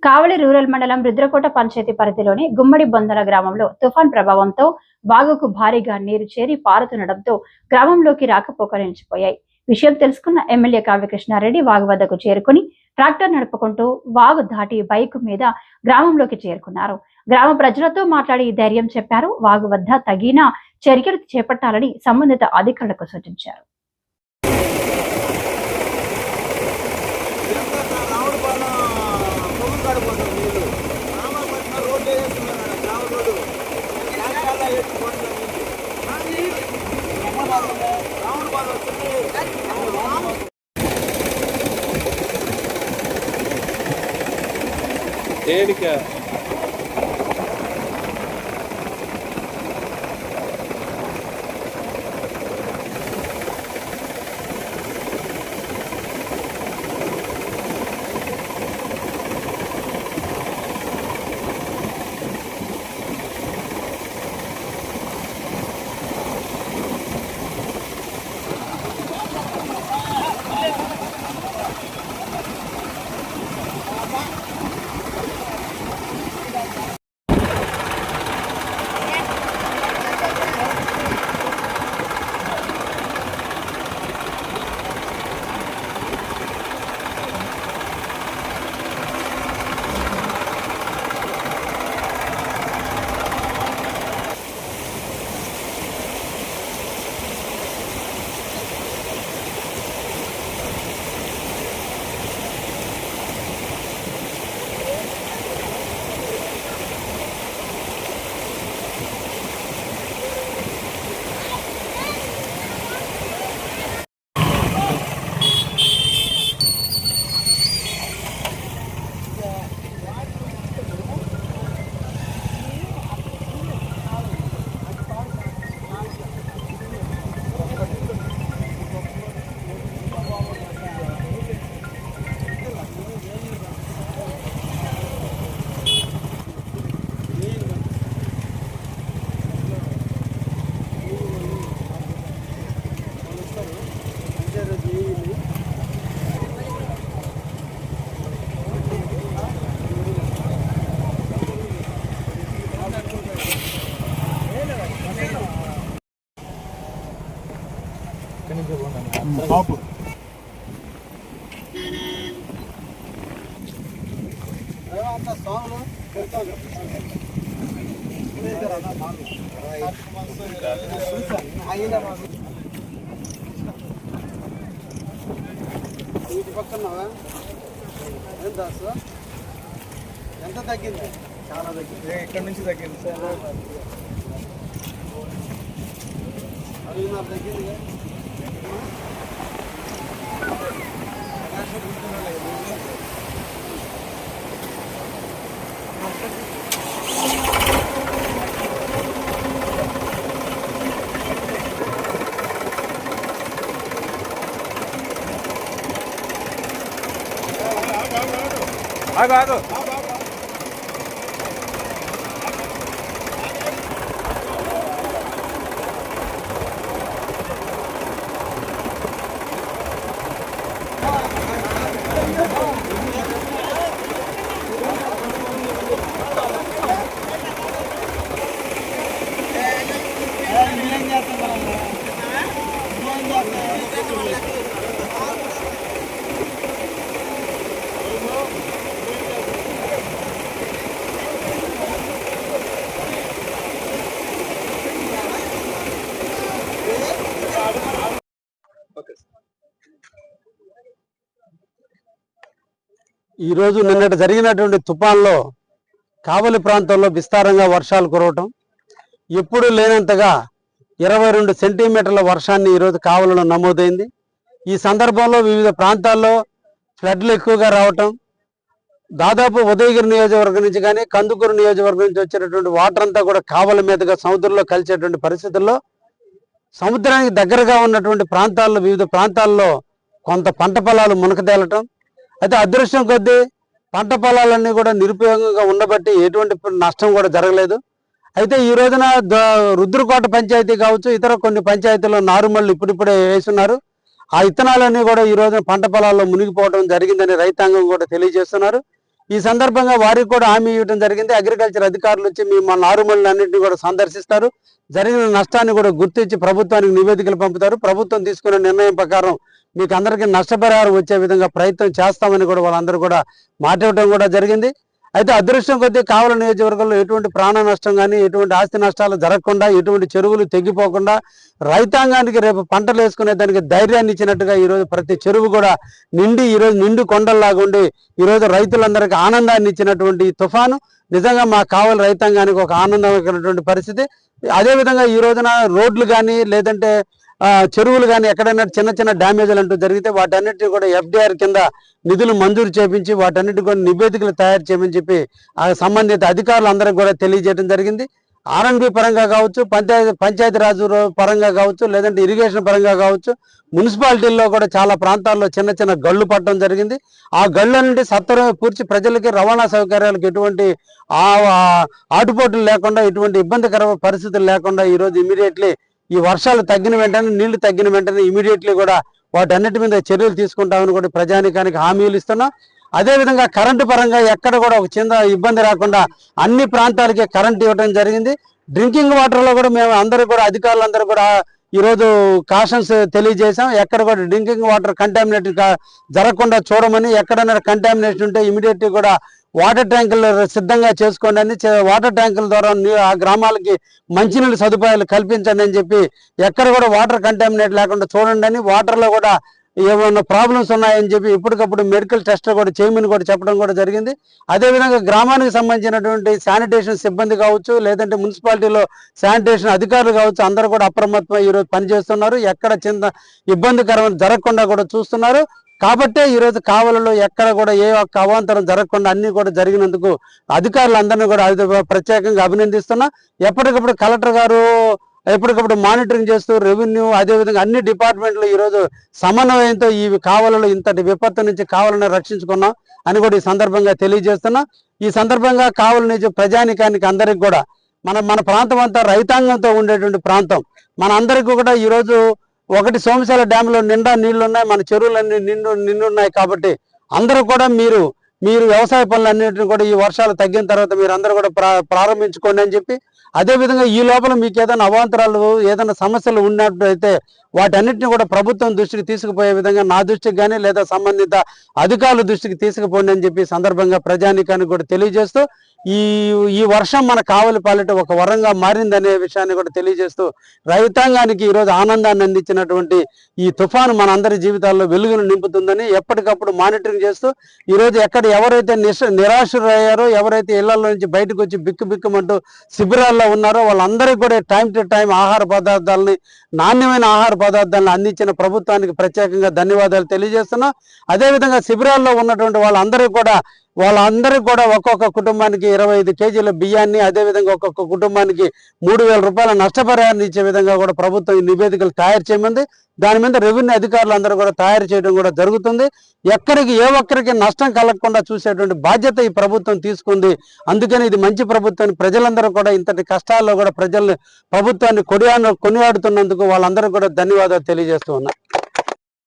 కావలి rural మండలం రుద్రకోట పంచాయతీ పరిధిలోని గుమ్మడి బొందల గ్రామంలో తుఫాన్ ప్రభావంతో వాగుకు భారీగా నీరు చేరి పారుతుండటంతో గ్రామంలోకి రాకపోకలు నిలిచిపోయాయి. విషయం తెలుసుకున్న ఎమ్మెల్యే కావ్యకృష్ణారెడ్డి వాగు వద్దకు చేరుకుని ట్రాక్టర్ నడుపుకుంటూ వాగు దాటి బైక్ మీద గ్రామంలోకి చేరుకున్నారు. గ్రామ ప్రజలతో మాట్లాడి ధైర్యం చెప్పారు. వాగు వద్ద తగిన చర్యలు చేపట్టాలని సంబంధిత అధికారులకు సూచించారు. దేనిక బాబు పక్కన్నావా ఎంత ఎంత తగ్గింది? చాలా తగ్గింది. ఎక్కడి నుంచి తగ్గింది సార్? అది నాకు తగ్గింది. ఆగు ఈరోజు నిన్నటి జరిగినటువంటి తుఫాన్లో కావలి ప్రాంతంలో విస్తారంగా వర్షాలు కురవటం, ఎప్పుడు లేనంతగా 22 సెంటీమీటర్ల వర్షాన్ని ఈరోజు కావలిలో నమోదైంది. ఈ సందర్భంలో వివిధ ప్రాంతాల్లో ఫ్లడ్లు ఎక్కువగా రావటం, దాదాపు ఉదయగిరి నియోజకవర్గం నుంచి కానీ కందుకూరు నియోజకవర్గం నుంచి వచ్చేటటువంటి వాటర్ అంతా కూడా కావలి మీదుగా సముద్రంలో కలిసేటువంటి పరిస్థితుల్లో సముద్రానికి దగ్గరగా ఉన్నటువంటి ప్రాంతాల్లో వివిధ ప్రాంతాల్లో కొంత పంట పొలాలు మునకతేలటం, అయితే అదృష్టం కొద్దీ పంట పొలాలన్నీ కూడా నిరుపయోగంగా ఉండబట్టి ఎటువంటి నష్టం కూడా జరగలేదు. అయితే ఈ రోజున రుద్రకోట పంచాయతీ కావచ్చు, ఇతర కొన్ని పంచాయతీల్లో నారుమళ్ళు ఇప్పుడిప్పుడే వేస్తున్నారు. ఆ ఇత్తనాలన్నీ కూడా ఈ రోజున పంట పొలాల్లో మునిగిపోవడం జరిగిందని రైతాంగం కూడా తెలియజేస్తున్నారు. ఈ సందర్భంగా వారికి కూడా హామీ ఇవ్వడం జరిగింది. అగ్రికల్చర్ అధికారులు వచ్చి మీ మన నారుమళ్ళన్నింటినీ కూడా సందర్శిస్తారు, జరిగిన నష్టాన్ని కూడా గుర్తించి ప్రభుత్వానికి నివేదికలు పంపుతారు. ప్రభుత్వం తీసుకున్న నిర్ణయం ప్రకారం మీకు అందరికీ నష్టపరిహారం వచ్చే విధంగా ప్రయత్నం చేస్తామని కూడా వాళ్ళందరూ కూడా మాట్లాడటం కూడా జరిగింది. అయితే అదృష్టం కొద్దీ కావలి నియోజకవర్గంలో ఎటువంటి ప్రాణ నష్టం కానీ ఎటువంటి ఆస్తి నష్టాలు జరగకుండా ఎటువంటి చెరువులు తెగిపోకుండా రైతాంగానికి రేపు పంటలు వేసుకునే దానికి ధైర్యాన్ని ఇచ్చినట్టుగా ఈరోజు ప్రతి చెరువు కూడా ఈరోజు నిండు కొండల్లాగా ఉండి ఈరోజు రైతులందరికీ ఆనందాన్ని ఇచ్చినటువంటి ఈ తుఫాను నిజంగా మా కావలి రైతాంగానికి ఒక ఆనందమైనటువంటి పరిస్థితి. అదేవిధంగా ఈ రోజున రోడ్లు కానీ లేదంటే చెరువులు కానీ ఎక్కడైనా చిన్న చిన్న డ్యామేజ్లు అంటూ జరిగితే వాటన్నిటిని కూడా FDR కింద నిధులు మంజూరు చేపించి వాటన్నిటి కూడా నివేదికలు తయారు చేయమని చెప్పి ఆ సంబంధిత అధికారులందరికీ కూడా తెలియజేయడం జరిగింది. R&B పరంగా కావచ్చు, పంచాయతీరాజ్ పరంగా కావచ్చు, లేదంటే ఇరిగేషన్ పరంగా కావచ్చు, మున్సిపాలిటీల్లో కూడా చాలా ప్రాంతాల్లో చిన్న చిన్న గళ్ళు పట్టడం జరిగింది. ఆ గళ్ళు నుండి సత్వరమే పూర్చి ప్రజలకి రవాణా సౌకర్యాలకు ఎటువంటి ఆటుపోట్లు లేకుండా ఎటువంటి ఇబ్బందికర పరిస్థితులు లేకుండా ఈరోజు ఇమీడియట్లీ ఈ వర్షాలు తగ్గిన వెంటనే నీళ్లు తగ్గిన వెంటనే ఇమీడియట్లీ కూడా వాటన్నిటి మీద చర్యలు తీసుకుంటామని కూడా ప్రజానికానికి హామీలు ఇస్తున్నాం. అదేవిధంగా కరెంటు పరంగా ఎక్కడ కూడా ఒక చిన్న ఇబ్బంది రాకుండా అన్ని ప్రాంతాలకి కరెంట్ ఇవ్వడం జరిగింది. డ్రింకింగ్ వాటర్ లో కూడా మేము అందరూ కూడా అధికారులందరూ కూడా ఈరోజు కాషన్స్ తెలియజేసాం. ఎక్కడ కూడా డ్రింకింగ్ వాటర్ కంటామినేట్ జరగకుండా చూడమని, ఎక్కడైనా కంటామినేషన్ ఉంటే ఇమీడియట్లీ కూడా వాటర్ ట్యాంకులు సిద్ధంగా చేసుకోండి అని, వాటర్ ట్యాంకుల ద్వారా ఆ గ్రామాలకి మంచినీళ్ళ సదుపాయాలు కల్పించండి అని చెప్పి, ఎక్కడ కూడా వాటర్ కంటామినేట్ లేకుండా చూడండి అని, వాటర్లో కూడా ఏమైనా ప్రాబ్లమ్స్ ఉన్నాయని చెప్పి ఎప్పటికప్పుడు మెడికల్ టెస్ట్ కూడా చేయమని కూడా చెప్పడం కూడా జరిగింది. అదేవిధంగా గ్రామానికి సంబంధించినటువంటి శానిటేషన్ సిబ్బంది కావచ్చు, లేదంటే మున్సిపాలిటీలో శానిటేషన్ అధికారులు కావచ్చు, అందరూ కూడా అప్రమత్తమై ఈరోజు పనిచేస్తున్నారు. ఎక్కడ చిన్న ఇబ్బందికరమైన జరగకుండా కూడా చూస్తున్నారు. కాబట్టే ఈరోజు కావలిలో ఎక్కడ కూడా ఏ ఒక్క అవాంతరం జరగకుండా అన్ని కూడా జరిగినందుకు అధికారులందరినీ కూడా ప్రత్యేకంగా అభినందిస్తున్నా. ఎప్పటికప్పుడు కలెక్టర్ గారు ఎప్పటికప్పుడు మానిటరింగ్ చేస్తూ రెవెన్యూ అదేవిధంగా అన్ని డిపార్ట్మెంట్లు ఈరోజు సమన్వయంతో ఈ కావలిలో ఇంతటి విపత్తు నుంచి కావలిని రక్షించుకున్నాం అని కూడా ఈ సందర్భంగా తెలియజేస్తున్నా. ఈ సందర్భంగా కావలి నుంచి ప్రజానికానికి అందరికి కూడా మన ప్రాంతం అంతా రైతాంగంతో ఉండేటువంటి ప్రాంతం. మన అందరికీ కూడా ఈరోజు ఒకటి సోమశాల డ్యాంలో నిండా నీళ్లు ఉన్నాయి, మన చెరువులన్నీ నిండున్నాయి. కాబట్టి అందరూ కూడా మీరు వ్యవసాయ పనులన్నింటినీ కూడా ఈ వర్షాలు తగ్గిన తర్వాత మీరు అందరూ కూడా ప్రారంభించుకోండి అని చెప్పి, అదేవిధంగా ఈ లోపల మీకు ఏదైనా అవాంతరాలు ఏదైనా సమస్యలు ఉన్నట్టయితే వాటన్నిటిని కూడా ప్రభుత్వం దృష్టికి తీసుకుపోయే విధంగా నా దృష్టికి కానీ లేదా సంబంధిత అధికారుల దృష్టికి తీసుకుపోండి అని చెప్పి సందర్భంగా ప్రజానికానికి కూడా తెలియజేస్తూ ఈ వర్షం మన కావలి పాలిట ఒక వరంగా మారిందనే విషయాన్ని కూడా తెలియజేస్తూ రైతాంగానికి ఈరోజు ఆనందాన్ని అందించినటువంటి ఈ తుఫాను మన అందరి జీవితాల్లో వెలుగును నింపుతుందని ఎప్పటికప్పుడు మానిటరింగ్ చేస్తూ ఈరోజు ఎవరైతే నిరాశరయ్యారో, ఎవరైతే ఇళ్లలో నుంచి బయటకు వచ్చి బిక్కుమంటూ శిబిరాల్లో ఉన్నారో వాళ్ళందరికీ కూడా టైం టు టైం నాణ్యమైన ఆహార పదార్థాలను అందించిన ప్రభుత్వానికి ప్రత్యేకంగా ధన్యవాదాలు తెలియజేస్తున్నాం. అదేవిధంగా శిబిరాల్లో ఉన్నటువంటి వాళ్ళందరికీ కూడా ఒక్కొక్క కుటుంబానికి 25 కేజీల బియ్యాన్ని, అదేవిధంగా ఒక్కొక్క కుటుంబానికి 3,000 రూపాయల నష్టపరిహారాన్ని ఇచ్చే విధంగా కూడా ప్రభుత్వం ఈ నివేదికలు తయారు చేయమంది. దాని మీద రెవెన్యూ అధికారులు అందరూ కూడా తయారు చేయడం కూడా జరుగుతుంది. ఏ ఒక్కరికి నష్టం కలగకుండా చూసేటువంటి బాధ్యత ఈ ప్రభుత్వం తీసుకుంది. అందుకని ఇది మంచి ప్రభుత్వాన్ని ప్రజలందరూ కూడా ఇంతటి కష్టాల్లో కూడా ప్రభుత్వాన్ని కొనియాడుతున్నందుకు వాళ్ళందరూ కూడా ధన్యవాదాలు తెలియజేస్తూ ఉన్నా.